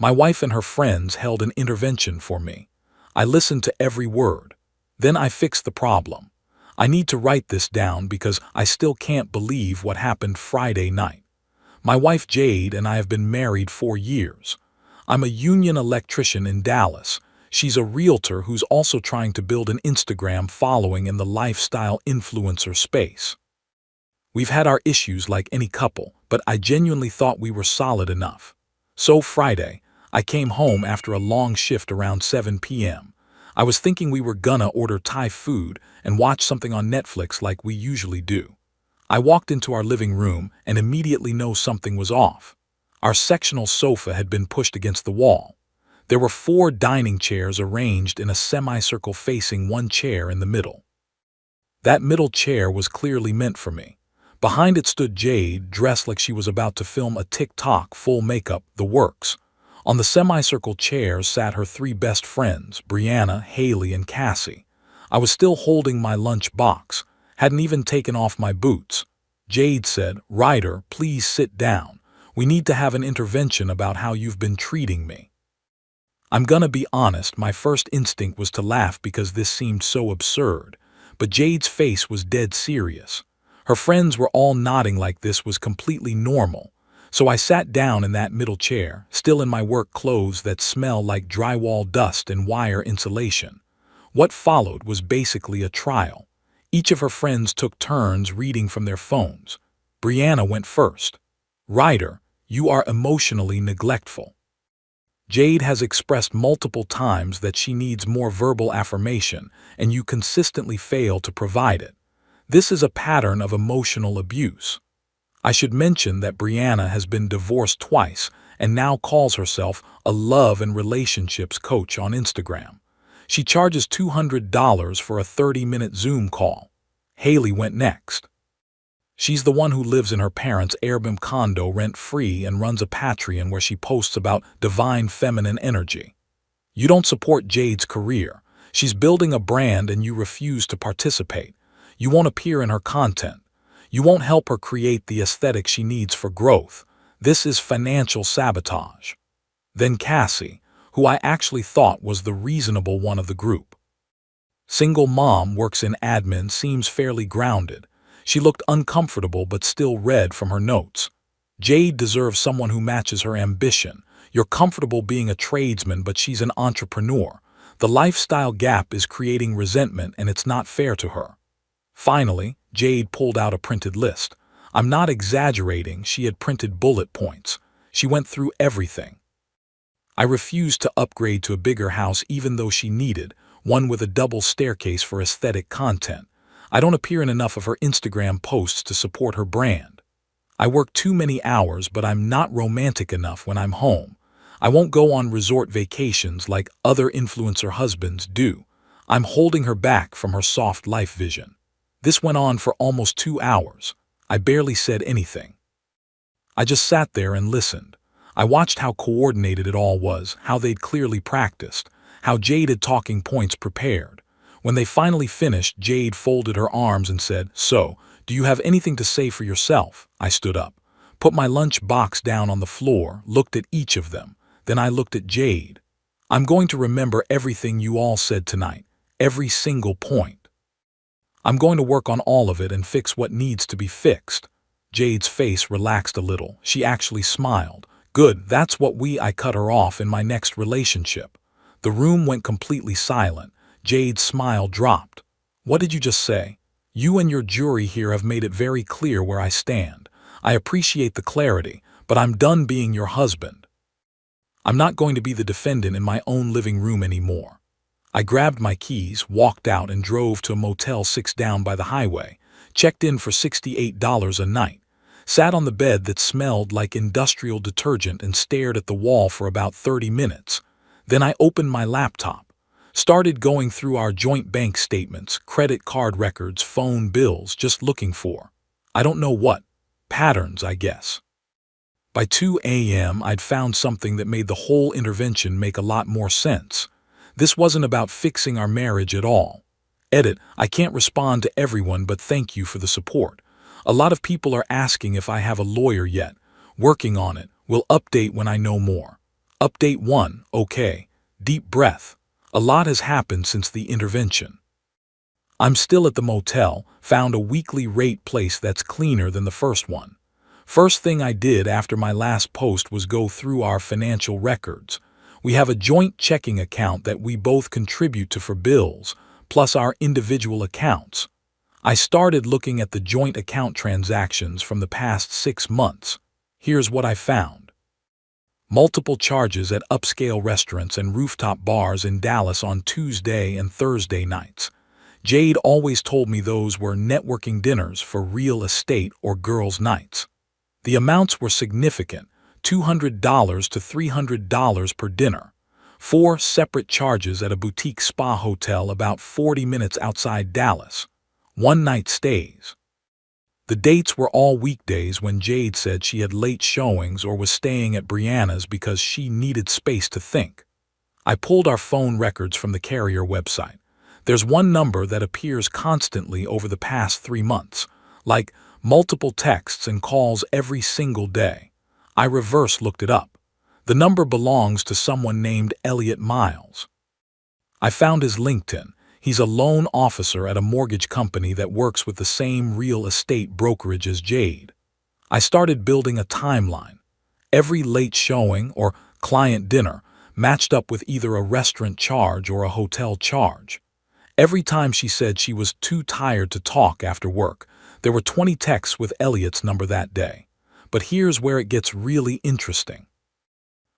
My wife and her friends held an intervention for me. I listened to every word. Then I fixed the problem. I need to write this down because I still can't believe what happened Friday night. My wife Jade and I have been married 4 years. I'm a union electrician in Dallas. She's a realtor who's also trying to build an Instagram following in the lifestyle influencer space. We've had our issues like any couple, but I genuinely thought we were solid enough. So Friday, I came home after a long shift around 7 p.m. I was thinking we were gonna order Thai food and watch something on Netflix like we usually do. I walked into our living room and immediately knew something was off. Our sectional sofa had been pushed against the wall. There were 4 dining chairs arranged in a semicircle facing one chair in the middle. That middle chair was clearly meant for me. Behind it stood Jade, dressed like she was about to film a TikTok, full makeup, the works. On the semicircle chairs sat her 3 best friends, Brianna, Haley, and Cassie. I was still holding my lunch box, hadn't even taken off my boots. Jade said, "Ryder, please sit down. We need to have an intervention about how you've been treating me." I'm gonna be honest, my first instinct was to laugh because this seemed so absurd, but Jade's face was dead serious. Her friends were all nodding like this was completely normal, so I sat down in that middle chair, still in my work clothes that smell like drywall dust and wire insulation. What followed was basically a trial. Each of her friends took turns reading from their phones. Brianna went first. "Ryder, you are emotionally neglectful. Jade has expressed multiple times that she needs more verbal affirmation, and you consistently fail to provide it. This is a pattern of emotional abuse." I should mention that Brianna has been divorced twice and now calls herself a love and relationships coach on Instagram. She charges $200 for a 30-minute Zoom call. Haley went next. She's the one who lives in her parents' Airbnb condo rent-free and runs a Patreon where she posts about divine feminine energy. You don't support Jade's career. She's building a brand and you refuse to participate. You won't appear in her content. You won't help her create the aesthetic she needs for growth. This is financial sabotage. Then Cassie, who I actually thought was the reasonable one of the group. Single mom, works in admin, seems fairly grounded. She looked uncomfortable but still read from her notes. Jade deserves someone who matches her ambition. You're comfortable being a tradesman, but she's an entrepreneur. The lifestyle gap is creating resentment and it's not fair to her. Finally, Jade pulled out a printed list. I'm not exaggerating, she had printed bullet points. She went through everything. I refused to upgrade to a bigger house even though she needed one with a double staircase for aesthetic content. I don't appear in enough of her Instagram posts to support her brand. I work too many hours, but I'm not romantic enough when I'm home. I won't go on resort vacations like other influencer husbands do. I'm holding her back from her soft life vision. This went on for almost 2 hours. I barely said anything. I just sat there and listened. I watched how coordinated it all was, how they'd clearly practiced, how Jade had talking points prepared. When they finally finished, Jade folded her arms and said, "So, do you have anything to say for yourself?" I stood up, put my lunch box down on the floor, looked at each of them. Then I looked at Jade. "I'm going to remember everything you all said tonight, every single point. I'm going to work on all of it and fix what needs to be fixed." Jade's face relaxed a little. She actually smiled. "Good, that's what I cut her off in my next relationship." The room went completely silent. Jade's smile dropped. "What did you just say?" "You and your jury here have made it very clear where I stand. I appreciate the clarity, but I'm done being your husband. I'm not going to be the defendant in my own living room anymore." I grabbed my keys, walked out, and drove to a Motel 6 down by the highway, checked in for $68 a night, sat on the bed that smelled like industrial detergent and stared at the wall for about 30 minutes. Then I opened my laptop, started going through our joint bank statements, credit card records, phone bills, just looking for, I don't know what, patterns, I guess. By 2 a.m. I'd found something that made the whole intervention make a lot more sense. This wasn't about fixing our marriage at all. Edit, I can't respond to everyone, but thank you for the support. A lot of people are asking if I have a lawyer yet. Working on it. Will update when I know more. Update 1. Okay. Deep breath. A lot has happened since the intervention. I'm still at the motel, found a weekly rate place that's cleaner than the first one. First thing I did after my last post was go through our financial records. We have a joint checking account that we both contribute to for bills, plus our individual accounts. I started looking at the joint account transactions from the past 6 months. Here's what I found. Multiple charges at upscale restaurants and rooftop bars in Dallas on Tuesday and Thursday nights. Jade always told me those were networking dinners for real estate or girls' nights. The amounts were significant, $200 to $300 per dinner. 4 separate charges at a boutique spa hotel about 40 minutes outside Dallas. 1-night stays. The dates were all weekdays when Jade said she had late showings or was staying at Brianna's because she needed space to think. I pulled our phone records from the carrier website. There's one number that appears constantly over the past 3 months, like multiple texts and calls every single day. I reverse looked it up. The number belongs to someone named Elliot Miles. I found his LinkedIn. He's a loan officer at a mortgage company that works with the same real estate brokerage as Jade. I started building a timeline. Every late showing or client dinner matched up with either a restaurant charge or a hotel charge. Every time she said she was too tired to talk after work, there were 20 texts with Elliot's number that day. But here's where it gets really interesting.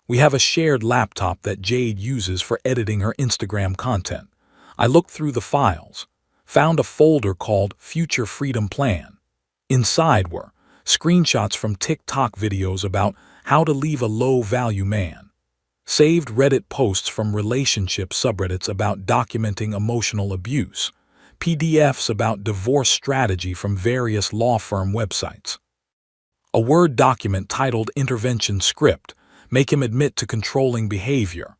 We have a shared laptop that Jade uses for editing her Instagram content. I looked through the files, found a folder called Future Freedom Plan. Inside were screenshots from TikTok videos about how to leave a low-value man, saved Reddit posts from relationship subreddits about documenting emotional abuse, PDFs about divorce strategy from various law firm websites. A Word document titled Intervention Script, Make Him Admit to Controlling Behavior.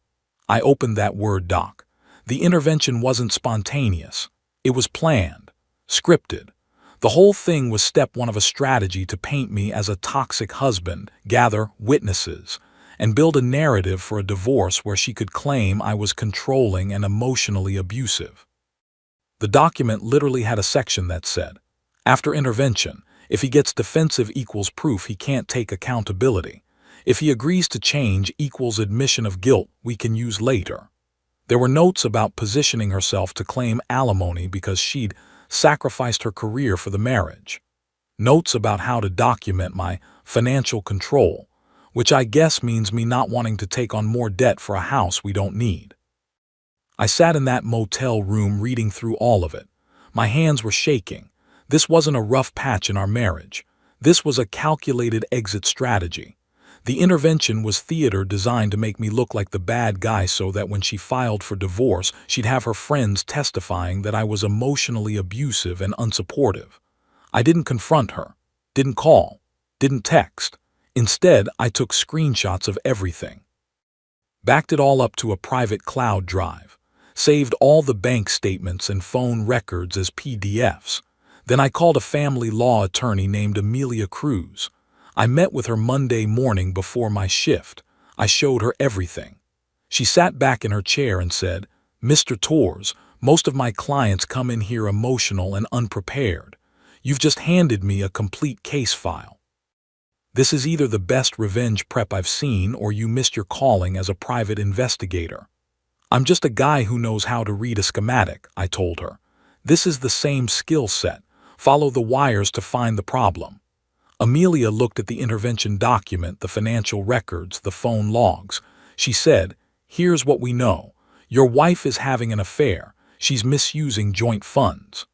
I opened that Word doc. The intervention wasn't spontaneous. It was planned, scripted. The whole thing was step 1 of a strategy to paint me as a toxic husband, gather witnesses, and build a narrative for a divorce where she could claim I was controlling and emotionally abusive. The document literally had a section that said, after intervention, if he gets defensive equals proof he can't take accountability. If he agrees to change equals admission of guilt we can use later. There were notes about positioning herself to claim alimony because she'd sacrificed her career for the marriage. Notes about how to document my financial control, which I guess means me not wanting to take on more debt for a house we don't need. I sat in that motel room reading through all of it. My hands were shaking. This wasn't a rough patch in our marriage. This was a calculated exit strategy. The intervention was theater designed to make me look like the bad guy so that when she filed for divorce, she'd have her friends testifying that I was emotionally abusive and unsupportive. I didn't confront her, didn't call, didn't text. Instead, I took screenshots of everything. Backed it all up to a private cloud drive. Saved all the bank statements and phone records as PDFs. Then I called a family law attorney named Amelia Cruz. I met with her Monday morning before my shift. I showed her everything. She sat back in her chair and said, "Mr. Torres, most of my clients come in here emotional and unprepared. You've just handed me a complete case file. This is either the best revenge prep I've seen or you missed your calling as a private investigator." "I'm just a guy who knows how to read a schematic," I told her. "This is the same skill set. Follow the wires to find the problem." Amelia looked at the intervention document, the financial records, the phone logs. She said, "Here's what we know. Your wife is having an affair. She's misusing joint funds.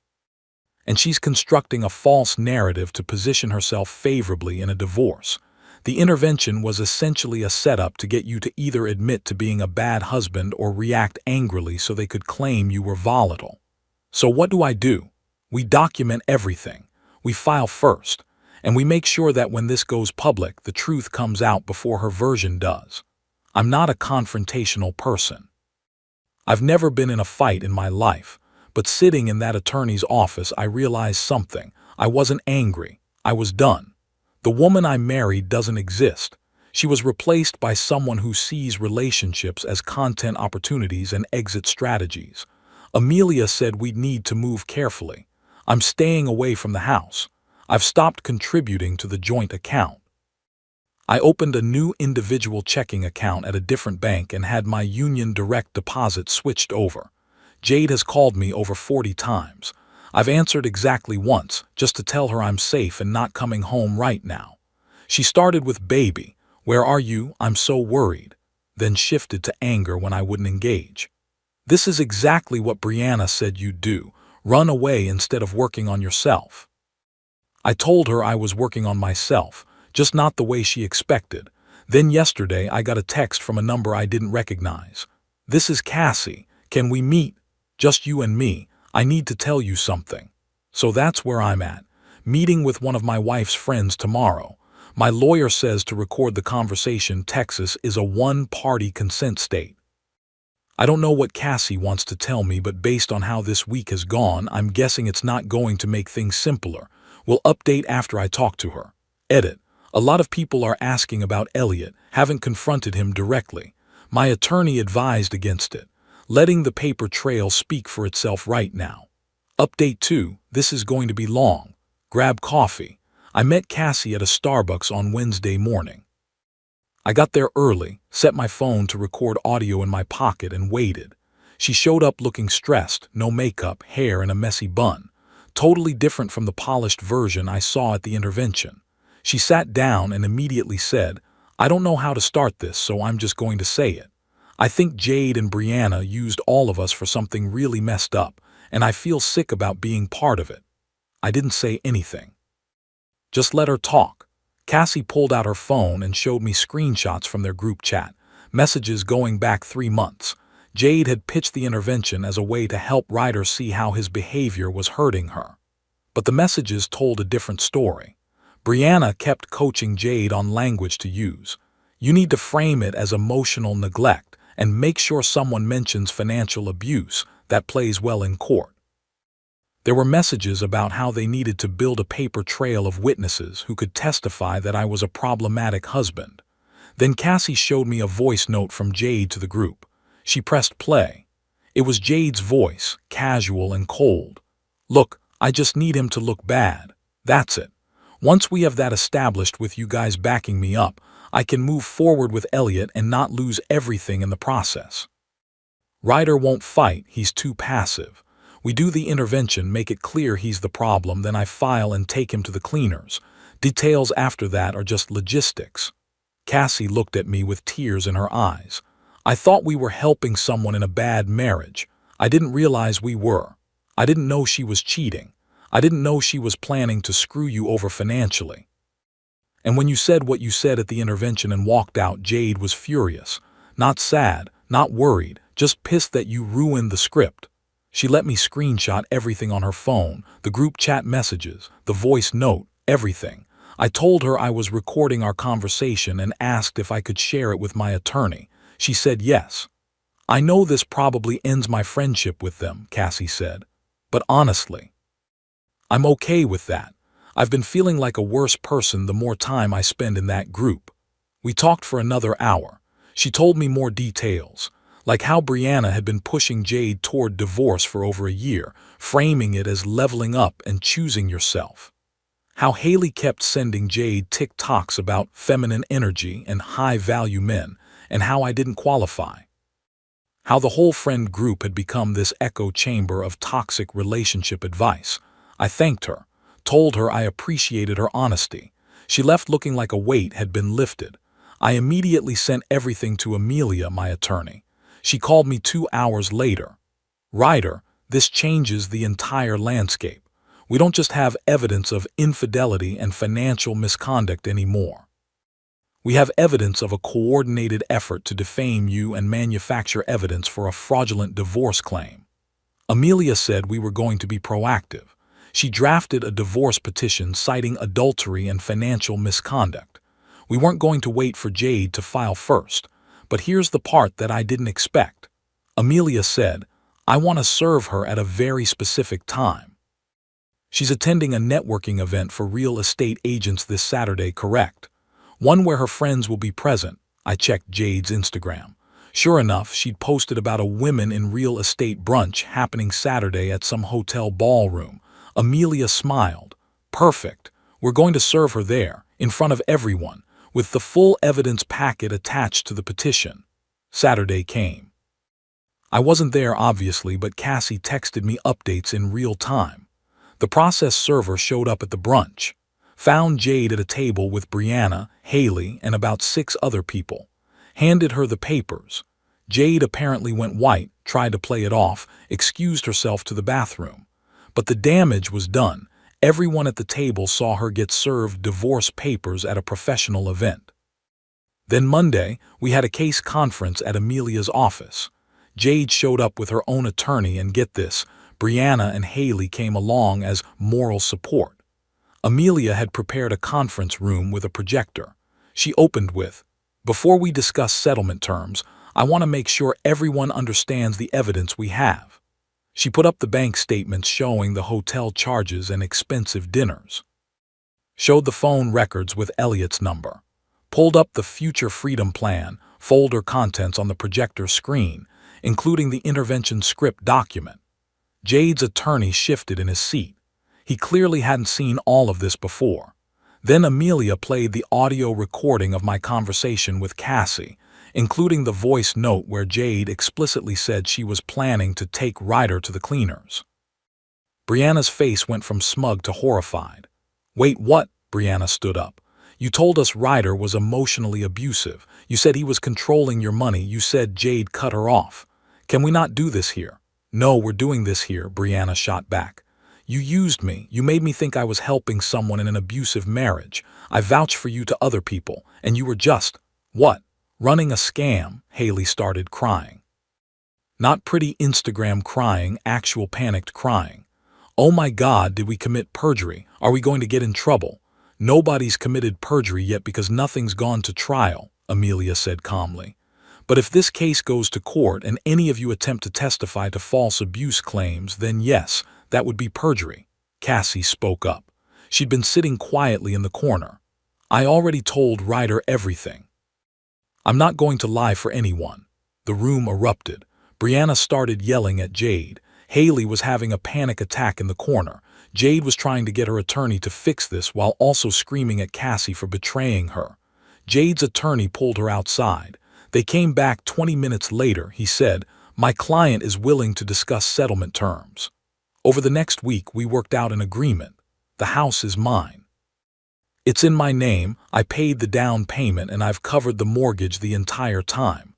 And she's constructing a false narrative to position herself favorably in a divorce. The intervention was essentially a setup to get you to either admit to being a bad husband or react angrily so they could claim you were volatile. So what do? We document everything. We file first. And we make sure that when this goes public, the truth comes out before her version does. I'm not a confrontational person. I've never been in a fight in my life, but sitting in that attorney's office, I realized something. I wasn't angry. I was done. The woman I married doesn't exist. She was replaced by someone who sees relationships as content opportunities and exit strategies. Amelia said we'd need to move carefully. I'm staying away from the house. I've stopped contributing to the joint account. I opened a new individual checking account at a different bank and had my union direct deposit switched over. Jade has called me over 40 times. I've answered exactly once, just to tell her I'm safe and not coming home right now. She started with "Baby, where are you? I'm so worried," then shifted to anger when I wouldn't engage. This is exactly what Brianna said you'd do. Run away instead of working on yourself. I told her I was working on myself, just not the way she expected. Then yesterday I got a text from a number I didn't recognize. "This is Cassie. Can we meet? Just you and me. I need to tell you something." So that's where I'm at. Meeting with one of my wife's friends tomorrow. My lawyer says to record the conversation Texas is a one-party consent state. I don't know what Cassie wants to tell me, but based on how this week has gone, I'm guessing it's not going to make things simpler. We'll update after I talk to her. Edit. A lot of people are asking about Elliot, haven't confronted him directly. My attorney advised against it, letting the paper trail speak for itself right now. Update 2, this is going to be long. Grab coffee. I met Cassie at a Starbucks on Wednesday morning. I got there early, set my phone to record audio in my pocket and waited. She showed up looking stressed, no makeup, hair in a messy bun. Totally different from the polished version I saw at the intervention. She sat down and immediately said, "I don't know how to start this, so I'm just going to say it. I think Jade and Brianna used all of us for something really messed up, and I feel sick about being part of it." I didn't say anything. Just let her talk. Cassie pulled out her phone and showed me screenshots from their group chat, messages going back 3 months. Jade had pitched the intervention as a way to help Ryder see how his behavior was hurting her. But the messages told a different story. Brianna kept coaching Jade on language to use. You need to frame it as emotional neglect and make sure someone mentions financial abuse. That plays well in court. There were messages about how they needed to build a paper trail of witnesses who could testify that I was a problematic husband. Then Cassie showed me a voice note from Jade to the group. She pressed play. It was Jade's voice, casual and cold. "Look, I just need him to look bad. That's it. Once we have that established with you guys backing me up, I can move forward with Elliot and not lose everything in the process. Ryder won't fight, he's too passive. We do the intervention, make it clear he's the problem, then I file and take him to the cleaners. Details after that are just logistics." Cassie looked at me with tears in her eyes. "I thought we were helping someone in a bad marriage. I didn't realize we were. I didn't know she was cheating. I didn't know she was planning to screw you over financially." And when you said what you said at the intervention and walked out, Jade was furious. Not sad, not worried, just pissed that you ruined the script. She let me screenshot everything on her phone, the group chat messages, the voice note, everything. I told her I was recording our conversation and asked if I could share it with my attorney. She said yes. "I know this probably ends my friendship with them," Cassie said. "But honestly, I'm okay with that. I've been feeling like a worse person the more time I spend in that group." We talked for another hour. She told me more details, like how Brianna had been pushing Jade toward divorce for over a year, framing it as leveling up and choosing yourself. How Haley kept sending Jade TikToks about feminine energy and high-value men, and how I didn't qualify. How the whole friend group had become this echo chamber of toxic relationship advice. I thanked her, told her I appreciated her honesty. She left looking like a weight had been lifted. I immediately sent everything to Amelia, my attorney. She called me 2 hours later. "Ryder, this changes the entire landscape. We don't just have evidence of infidelity and financial misconduct anymore. We have evidence of a coordinated effort to defame you and manufacture evidence for a fraudulent divorce claim." Amelia said we were going to be proactive. She drafted a divorce petition citing adultery and financial misconduct. We weren't going to wait for Jade to file first. But here's the part that I didn't expect. Amelia said, "I want to serve her at a very specific time." She's attending a networking event for real estate agents this Saturday, correct? One where her friends will be present. I checked Jade's Instagram. Sure enough, she'd posted about a women in real estate brunch happening Saturday at some hotel ballroom. Amelia smiled. Perfect. We're going to serve her there, in front of everyone, with the full evidence packet attached to the petition. Saturday came. I wasn't there, obviously, but Cassie texted me updates in real time. The process server showed up at the brunch, found Jade at a table with Brianna, Haley, and about 6 other people, handed her the papers. Jade apparently went white, tried to play it off, excused herself to the bathroom. But the damage was done. Everyone at the table saw her get served divorce papers at a professional event. Then Monday, we had a case conference at Amelia's office. Jade showed up with her own attorney, and get this, Brianna and Haley came along as moral support. Amelia had prepared a conference room with a projector. She opened with, "Before we discuss settlement terms, I want to make sure everyone understands the evidence we have." She put up the bank statements showing the hotel charges and expensive dinners. Showed the phone records with Elliot's number. Pulled up the Future Freedom Plan folder contents on the projector screen, including the intervention script document. Jade's attorney shifted in his seat. He clearly hadn't seen all of this before. Then Amelia played the audio recording of my conversation with Cassie, including the voice note where Jade explicitly said she was planning to take Ryder to the cleaners. Brianna's face went from smug to horrified. "Wait, what?" Brianna stood up. "You told us Ryder was emotionally abusive. You said he was controlling your money. You said Jade cut her off. Can we not do this here?" "No, we're doing this here," Brianna shot back. "You used me. You made me think I was helping someone in an abusive marriage. I vouched for you to other people, and you were just, what? Running a scam." Haley started crying. Not pretty Instagram crying, actual panicked crying. "Oh my God, did we commit perjury? Are we going to get in trouble?" "Nobody's committed perjury yet because nothing's gone to trial," Amelia said calmly. "But if this case goes to court and any of you attempt to testify to false abuse claims, then yes, that would be perjury." Cassie spoke up. She'd been sitting quietly in the corner. "I already told Ryder everything. I'm not going to lie for anyone." The room erupted. Brianna started yelling at Jade. Haley was having a panic attack in the corner. Jade was trying to get her attorney to fix this while also screaming at Cassie for betraying her. Jade's attorney pulled her outside. They came back 20 minutes later. He said, "My client is willing to discuss settlement terms." Over the next week, we worked out an agreement. The house is mine. It's in my name. I paid the down payment and I've covered the mortgage the entire time.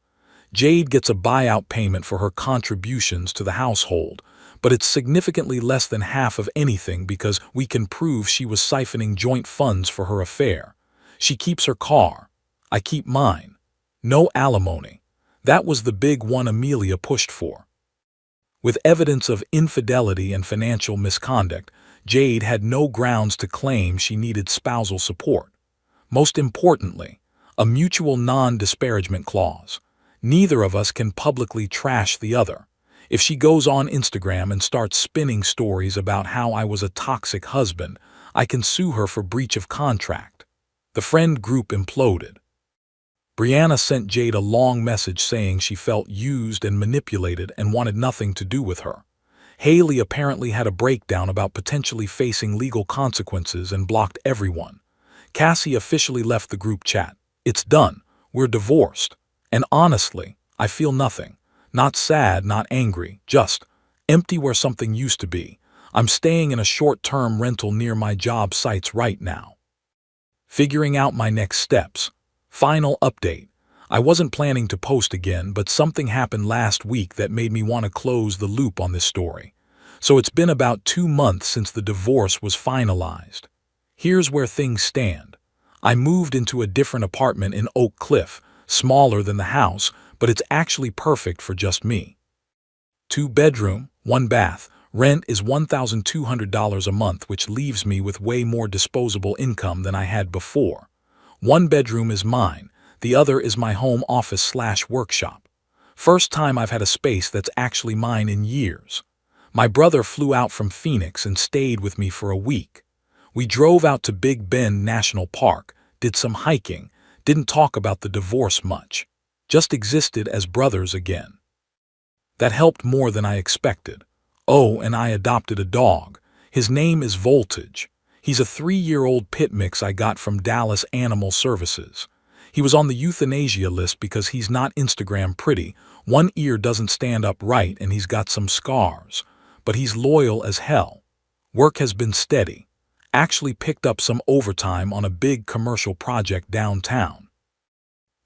Jade gets a buyout payment for her contributions to the household, but it's significantly less than half of anything because we can prove she was siphoning joint funds for her affair. She keeps her car. I keep mine. No alimony. That was the big one Amelia pushed for. With evidence of infidelity and financial misconduct, Jade had no grounds to claim she needed spousal support. Most importantly, a mutual non-disparagement clause. Neither of us can publicly trash the other. If she goes on Instagram and starts spinning stories about how I was a toxic husband, I can sue her for breach of contract. The friend group imploded. Brianna sent Jade a long message saying she felt used and manipulated and wanted nothing to do with her. Haley apparently had a breakdown about potentially facing legal consequences and blocked everyone. Cassie officially left the group chat. "It's done. We're divorced. And honestly, I feel nothing. Not sad, not angry, just empty where something used to be. I'm staying in a short-term rental near my job sites right now. Figuring out my next steps. Final update. I wasn't planning to post again, but something happened last week that made me want to close the loop on this story. So it's been about 2 months since the divorce was finalized. Here's where things stand. I moved into a different apartment in Oak Cliff, smaller than the house, but it's actually perfect for just me. 2-bedroom, 1 bath. Rent is $1,200 a month, which leaves me with way more disposable income than I had before. 1 bedroom is mine. The other is my home office/workshop. First time I've had a space that's actually mine in years. My brother flew out from Phoenix and stayed with me for a week. We drove out to Big Bend National Park, did some hiking, Didn't talk about the divorce much. Just existed as brothers again. That helped more than I expected. Oh, and I adopted a dog. His name is Voltage. He's a 3-year-old pit mix I got from Dallas Animal Services. He was on the euthanasia list because he's not Instagram pretty, one ear doesn't stand up right, and he's got some scars. But he's loyal as hell. Work has been steady. Actually picked up some overtime on a big commercial project downtown.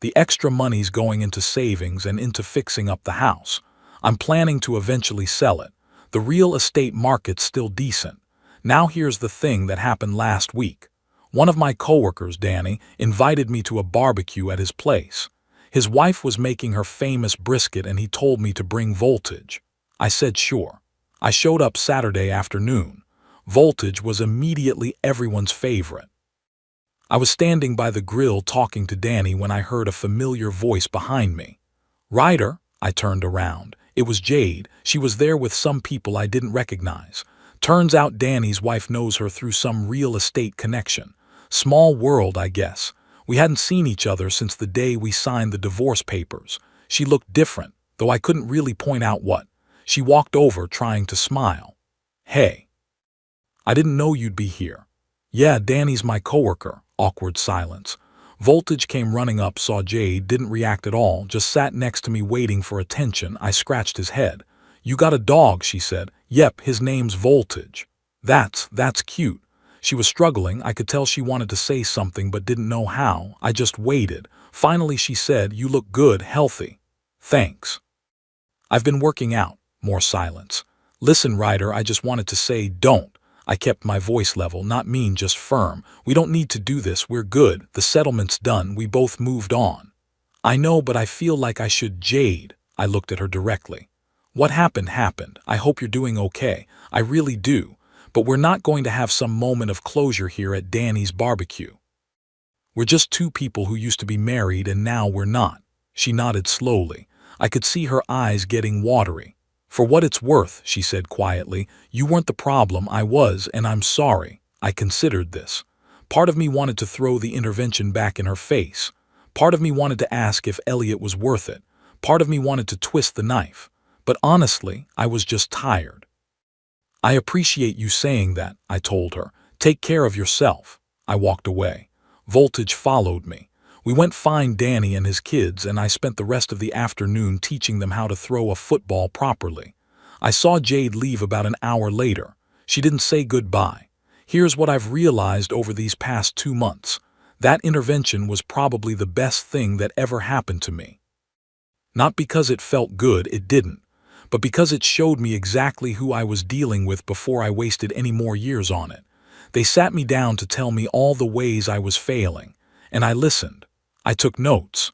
The extra money's going into savings and into fixing up the house. I'm planning to eventually sell it. The real estate market's still decent. Now here's the thing that happened last week. One of my coworkers, Danny, invited me to a barbecue at his place. His wife was making her famous brisket and he told me to bring Voltage. I said sure. I showed up Saturday afternoon. Voltage was immediately everyone's favorite. I was standing by the grill talking to Danny when I heard a familiar voice behind me. "Ryder," I turned around. It was Jade. She was there with some people I didn't recognize. Turns out Danny's wife knows her through some real estate connection. Small world, I guess. We hadn't seen each other since the day we signed the divorce papers. She looked different, though I couldn't really point out what. She walked over, trying to smile. "Hey. I didn't know you'd be here." "Yeah, Danny's my coworker." Awkward silence. Voltage came running up, saw Jade, didn't react at all, just sat next to me waiting for attention. I scratched his head. "You got a dog," she said. "Yep, his name's Voltage." That's cute." She was struggling. I could tell she wanted to say something but didn't know how. I just waited. Finally she said, "You look good, healthy." "Thanks. I've been working out." More silence. "Listen, Ryder, I just wanted to say, don't." I kept my voice level, not mean, just firm. "We don't need to do this, we're good, the settlement's done, we both moved on." "I know, but I feel like I should." "Jade," I looked at her directly. "What happened happened. I hope you're doing okay. I really do. But we're not going to have some moment of closure here at Danny's barbecue. We're just two people who used to be married and now we're not." She nodded slowly. I could see her eyes getting watery. "For what it's worth," she said quietly, "you weren't the problem, I was, and I'm sorry. I considered this." Part of me wanted to throw the intervention back in her face. Part of me wanted to ask if Elliot was worth it. Part of me wanted to twist the knife. But honestly, I was just tired. "I appreciate you saying that," I told her. "Take care of yourself." I walked away. Voltage followed me. We went find Danny and his kids, and I spent the rest of the afternoon teaching them how to throw a football properly. I saw Jade leave about an hour later. She didn't say goodbye. Here's what I've realized over these past 2 months. That intervention was probably the best thing that ever happened to me. Not because it felt good, it didn't, but because it showed me exactly who I was dealing with before I wasted any more years on it. They sat me down to tell me all the ways I was failing, and I listened. I took notes.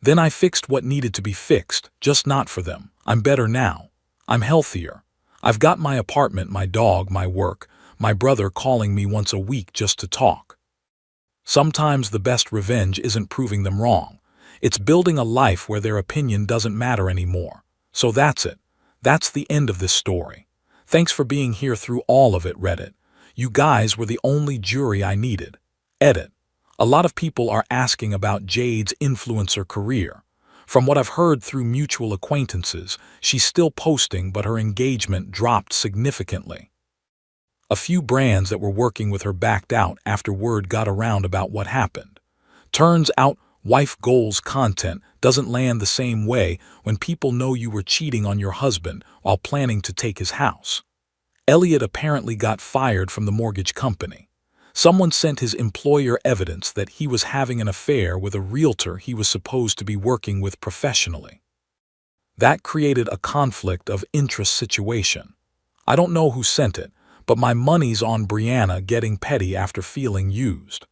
Then I fixed what needed to be fixed, just not for them. I'm better now. I'm healthier. I've got my apartment, my dog, my work, my brother calling me once a week just to talk. Sometimes the best revenge isn't proving them wrong. It's building a life where their opinion doesn't matter anymore. So that's it. That's the end of this story. Thanks for being here through all of it, Reddit. You guys were the only jury I needed. Edit. A lot of people are asking about Jade's influencer career. From what I've heard through mutual acquaintances, she's still posting, but her engagement dropped significantly. A few brands that were working with her backed out after word got around about what happened. Turns out, wife goals content doesn't land the same way when people know you were cheating on your husband while planning to take his house. Elliot apparently got fired from the mortgage company. Someone sent his employer evidence that he was having an affair with a realtor he was supposed to be working with professionally. That created a conflict of interest situation. I don't know who sent it, but my money's on Brianna getting petty after feeling used.